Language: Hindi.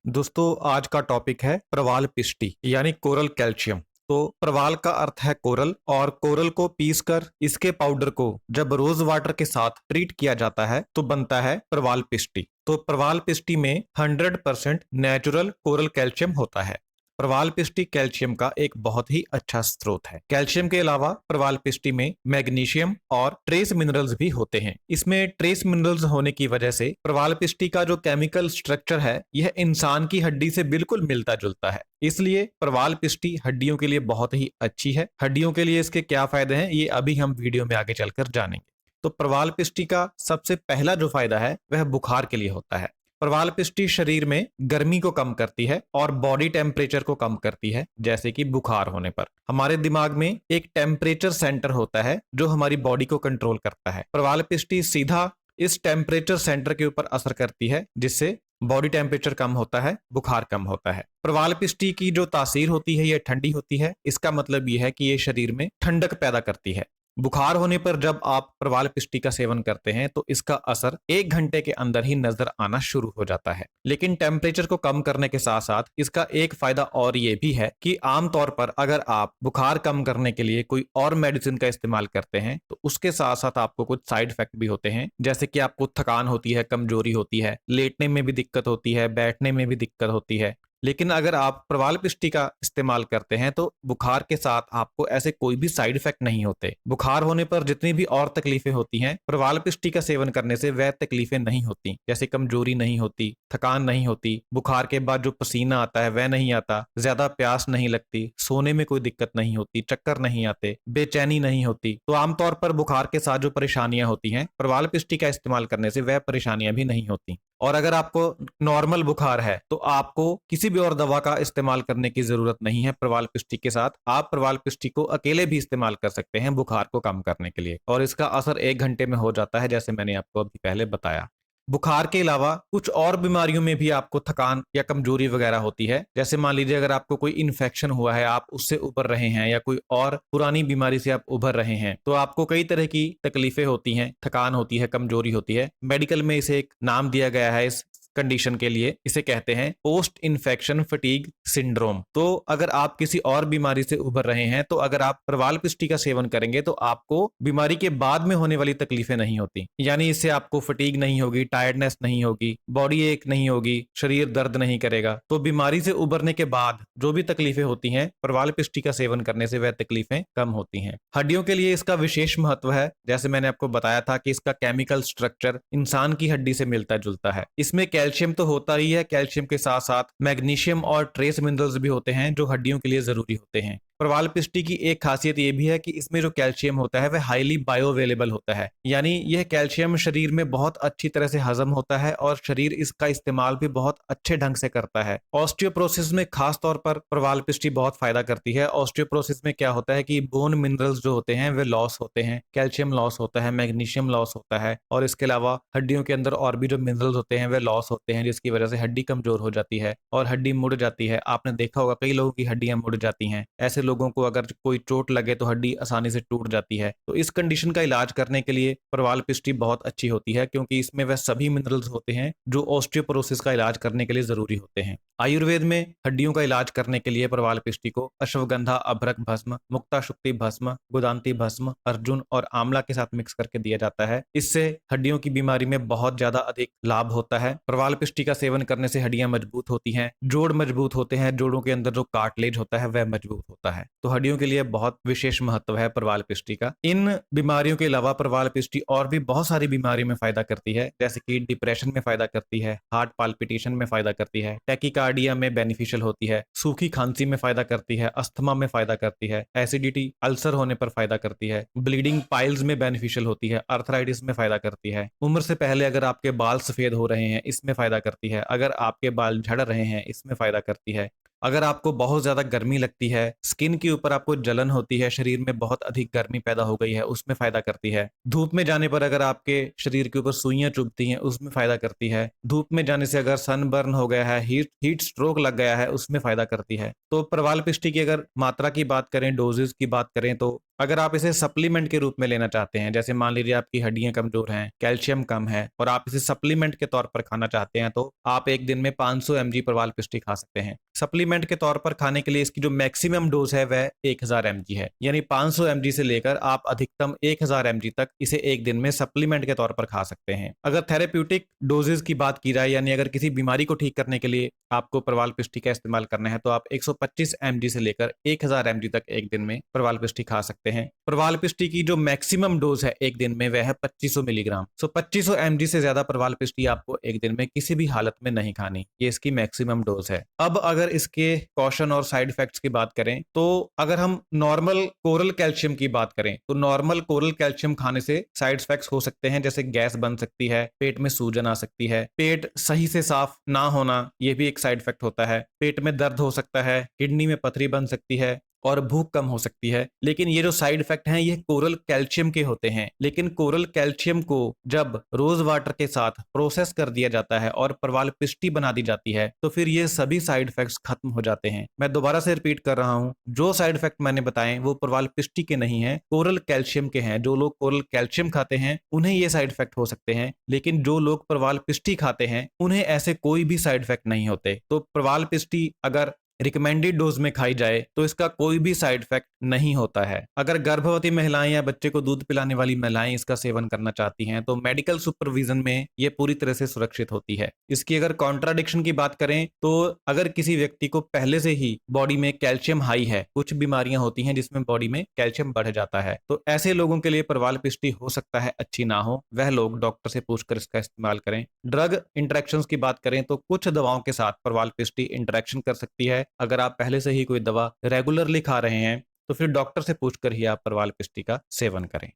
दोस्तों आज का टॉपिक है प्रवाल पिष्टी यानी कोरल कैल्शियम। तो प्रवाल का अर्थ है कोरल और कोरल को पीसकर इसके पाउडर को जब रोज वाटर के साथ ट्रीट किया जाता है तो बनता है प्रवाल पिष्टी। तो प्रवाल पिष्टी में 100% नेचुरल कोरल कैल्शियम होता है। प्रवाल पिष्टी कैल्शियम का एक बहुत ही अच्छा स्रोत है। कैल्शियम के अलावा प्रवाल पिष्टी में मैग्नीशियम और ट्रेस मिनरल्स भी होते हैं। इसमें ट्रेस मिनरल्स होने की वजह से प्रवाल पिष्टी का जो केमिकल स्ट्रक्चर है यह इंसान की हड्डी से बिल्कुल मिलता जुलता है। इसलिए प्रवाल पिष्टी हड्डियों के लिए बहुत ही अच्छी है। हड्डियों के लिए इसके क्या फायदे हैं ये अभी हम वीडियो में आगे चलकर जानेंगे। तो प्रवाल पिष्टी का सबसे पहला जो फायदा है वह बुखार के लिए होता है। प्रवाल पिष्टी शरीर में गर्मी को कम करती है और बॉडी टेम्परेचर को कम करती है। जैसे कि बुखार होने पर हमारे दिमाग में एक टेम्परेचर सेंटर होता है जो हमारी बॉडी को कंट्रोल करता है। प्रवाल पिष्टी सीधा इस टेम्परेचर सेंटर के ऊपर असर करती है जिससे बॉडी टेम्परेचर कम होता है, बुखार कम होता है। प्रवाल पिष्टी की जो तासीर होती है यह ठंडी होती है। इसका मतलब यह है कि ये शरीर में ठंडक पैदा करती है। बुखार होने पर जब आप प्रवाल पिष्टी का सेवन करते हैं तो इसका असर 1 घंटे के अंदर ही नजर आना शुरू हो जाता है। लेकिन टेम्परेचर को कम करने के साथ साथ इसका एक फायदा और ये भी है कि आमतौर पर अगर आप बुखार कम करने के लिए कोई और मेडिसिन का इस्तेमाल करते हैं तो उसके साथ साथ आपको कुछ साइड इफेक्ट भी होते हैं। जैसे कि आपको थकान होती है, कमजोरी होती है, लेटने में भी दिक्कत होती है, बैठने में भी दिक्कत होती है। लेकिन अगर आप प्रवाल पिष्टी का इस्तेमाल करते हैं तो बुखार के साथ आपको ऐसे कोई भी साइड इफेक्ट नहीं होते। बुखार होने पर जितनी भी और तकलीफें होती हैं प्रवाल पिष्टी का सेवन करने से वह तकलीफें नहीं होती। जैसे कमजोरी नहीं होती, थकान नहीं होती, बुखार के बाद जो पसीना आता है वह नहीं आता, ज्यादा प्यास नहीं लगती, सोने में कोई दिक्कत नहीं होती, चक्कर नहीं आते, बेचैनी नहीं होती। तो आमतौर पर बुखार के साथ जो परेशानियां होती हैं प्रवाल पिष्टी का इस्तेमाल करने से वह परेशानियां भी नहीं होती। और अगर आपको नॉर्मल बुखार है तो आपको किसी भी और दवा का इस्तेमाल करने की जरूरत नहीं है। प्रवाल पिष्टी के साथ आप प्रवाल पिष्टी को अकेले भी इस्तेमाल कर सकते हैं बुखार को कम करने के लिए और इसका असर 1 घंटे में हो जाता है, जैसे मैंने आपको अभी पहले बताया। बुखार के अलावा कुछ और बीमारियों में भी आपको थकान या कमजोरी वगैरह होती है। जैसे मान लीजिए अगर आपको कोई इन्फेक्शन हुआ है, आप उससे उबर रहे हैं या कोई और पुरानी बीमारी से आप उभर रहे हैं तो आपको कई तरह की तकलीफें होती हैं, थकान होती है, कमजोरी होती है। मेडिकल में इसे एक नाम दिया गया है इस कंडीशन के लिए, इसे कहते हैं पोस्ट इन्फेक्शन फटीग सिंड्रोम। तो अगर आप किसी और बीमारी से उभर रहे हैं तो अगर आप प्रवाल पिष्टी का सेवन करेंगे तो आपको बीमारी के बाद में होने वाली तकलीफें नहीं होती। यानी इससे आपको फटीग नहीं होगी, टायर्डनेस नहीं होगी, बॉडी एक नहीं होगी, शरीर दर्द नहीं करेगा। तो बीमारी से उभरने के बाद जो भी तकलीफें होती हैं प्रवाल पिष्टी का सेवन करने से वह तकलीफें कम होती हैं। हड्डियों के लिए इसका विशेष महत्व है। जैसे मैंने आपको बताया था कि इसका केमिकल स्ट्रक्चर इंसान की हड्डी से मिलता जुलता है। इसमें कैल्शियम तो होता ही है, कैल्शियम के साथ साथ मैग्नीशियम और ट्रेस मिनरल्स भी होते हैं जो हड्डियों के लिए जरूरी होते हैं। प्रवाल पिष्टी की एक खासियत यह भी है कि इसमें जो कैल्शियम होता है वह हाईली बायोअवेलेबल होता है। यानी यह कैल्शियम शरीर में बहुत अच्छी तरह से हजम होता है और शरीर इसका इस्तेमाल भी बहुत अच्छे ढंग से करता है। ऑस्टियोप्रोसिस में खास तौर पर प्रवाल पिष्टी बहुत फायदा करती है। ऑस्टियोप्रोसिस में क्या होता है कि बोन मिनरल्स जो होते हैं वे लॉस होते हैं, कैल्शियम लॉस होता है, मैग्नीशियम लॉस होता है और इसके अलावा हड्डियों के अंदर और भी जो मिनरल्स होते हैं वे लॉस होते हैं, जिसकी वजह से हड्डी कमजोर हो जाती है और हड्डी मुड़ जाती है। आपने देखा होगा कई लोगों की हड्डियां मुड़ जाती हैं। ऐसे लोगों को अगर कोई चोट लगे तो हड्डी आसानी से टूट जाती है। तो इस कंडीशन का इलाज करने के लिए प्रवाल पिष्टी बहुत अच्छी होती है क्योंकि इसमें वह सभी मिनरल्स होते हैं जो ऑस्टियोपोरोसिस का इलाज करने के लिए जरूरी होते हैं। आयुर्वेद में हड्डियों का इलाज करने के लिए प्रवाल पिष्टी को अश्वगंधा अभ्रक भस्म, मुक्ता शुक्ति भस्म, गुदांती भस्म, अर्जुन और आंवला के साथ मिक्स करके दिया जाता है। इससे हड्डियों की बीमारी में बहुत ज्यादा अधिक लाभ होता है। प्रवाल पिष्टी का सेवन करने से हड्डियां मजबूत होती हैं, जोड़ मजबूत होते हैं, जोड़ों के अंदर जो कार्टिलेज होता है वह मजबूत होता है। तो हड्डियों के लिए बहुत विशेष महत्व है प्रवाल पिष्टी का। इन बीमारियों के अलावा प्रवाल पिष्टी और भी बहुत सारी बीमारियों में फायदा करती है। जैसे कि डिप्रेशन में फायदा करती है, हार्ट पाल्पिटेशन में फायदा करती है, टैकीकार्डिया में बेनिफिशियल होती है, सूखी खांसी में फायदा करती है, अस्थमा में फायदा करती है, एसिडिटी अल्सर होने पर फायदा करती है, ब्लीडिंग पाइल्स में बेनिफिशियल होती है, अर्थराइटिस में फायदा करती है, उम्र से पहले अगर आपके बाल सफेद हो रहे हैं इसमें फायदा करती है, अगर आपके बाल झड़ रहे हैं इसमें फायदा करती है, अगर आपको बहुत ज्यादा गर्मी लगती है, स्किन के ऊपर आपको जलन होती है, शरीर में बहुत अधिक गर्मी पैदा हो गई है उसमें फायदा करती है, धूप में जाने पर अगर आपके शरीर के ऊपर सुइयां चुभती हैं उसमें फायदा करती है, धूप में जाने से अगर सनबर्न हो गया है, हीट स्ट्रोक लग गया है उसमें फायदा करती है। तो प्रवाल पिष्टी की अगर मात्रा की बात करें, डोजेस की बात करें तो अगर आप इसे सप्लीमेंट के रूप में लेना चाहते हैं, जैसे मान लीजिए आपकी हड्डियां कमजोर हैं, कैल्शियम कम है और आप इसे सप्लीमेंट के तौर पर खाना चाहते हैं, तो आप एक दिन में 500 mg प्रवाल पिष्टी खा सकते हैं। सप्लीमेंट के तौर पर खाने के लिए इसकी जो मैक्सिमम डोज है वह 1000 mg है, यानी 500 mg से लेकर आप अधिकतम 1000 mg तक इसे एक दिन में सप्लीमेंट के तौर पर खा सकते हैं। अगर थेरेप्यूटिक डोजेज की बात की जाए, यानी अगर किसी बीमारी को ठीक करने के लिए आपको प्रवाल पिष्टी का इस्तेमाल करना है, तो आप 125 mg से लेकर 1000 mg तक एक दिन में प्रवाल पिष्टी खा सकते हैं। प्रवाल पिष्टी की जो मैक्सिमम डोज है एक दिन में वह है 2500 मिलीग्राम। 2500 mg से ज्यादा प्रवाल पिष्टी आपको एक दिन में किसी भी हालत में नहीं खानी, ये इसकी मैक्सिमम डोज है। अब अगर इसके कॉशन और साइड इफेक्ट्स की बात करें, तो अगर हम नॉर्मल कोरल कैल्शियम की बात करें, तो नॉर्मल कोरल कैल्शियम खाने से साइड इफेक्ट्स हो सकते हैं, जैसे गैस बन सकती है, पेट में सूजन आ सकती है, पेट सही से साफ ना होना, यह भी एक साइड इफेक्ट होता है, पेट में दर्द हो सकता है, किडनी में पथरी बन सकती है और भूख कम हो सकती है। लेकिन ये जो साइड इफेक्ट हैं ये कोरल कैल्शियम के होते हैं। लेकिन कोरल कैल्शियम को जब रोज वाटर के साथ प्रोसेस कर दिया जाता है और प्रवाल पिष्टी बना दी जाती है, तो फिर ये सभी साइड इफेक्ट्स खत्म हो जाते हैं। मैं दोबारा से रिपीट कर रहा हूं, जो साइड इफेक्ट मैंने बताए वो प्रवाल पिष्टी के नहीं है, कोरल कैल्शियम के हैं। जो लोग कोरल कैल्शियम खाते हैं उन्हें ये साइड इफेक्ट हो सकते हैं, लेकिन जो लोग प्रवाल पिष्टी खाते हैं उन्हें ऐसे कोई भी साइड इफेक्ट नहीं होते। तो प्रवाल पिष्टी अगर रिकमेंडेड डोज में खाई जाए तो इसका कोई भी साइड इफेक्ट नहीं होता है। अगर गर्भवती महिलाएं या बच्चे को दूध पिलाने वाली महिलाएं इसका सेवन करना चाहती हैं, तो मेडिकल सुपरविजन में ये पूरी तरह से सुरक्षित होती है। इसकी अगर कॉन्ट्राडिक्शन की बात करें, तो अगर किसी व्यक्ति को पहले से ही बॉडी में कैल्शियम हाई है, कुछ बीमारियां होती हैं जिसमें बॉडी में कैल्शियम बढ़ जाता है, तो ऐसे लोगों के लिए प्रवाल पिष्टी हो सकता है अच्छी ना हो। वह लोग डॉक्टर से पूछकर इसका इस्तेमाल करें। ड्रग इंटरेक्शन की बात करें तो कुछ दवाओं के साथ प्रवाल पिष्टी इंटरेक्शन कर सकती है। अगर आप पहले से ही कोई दवा रेगुलरली खा रहे हैं तो फिर डॉक्टर से पूछकर ही आप प्रवाल पिष्टी का सेवन करें।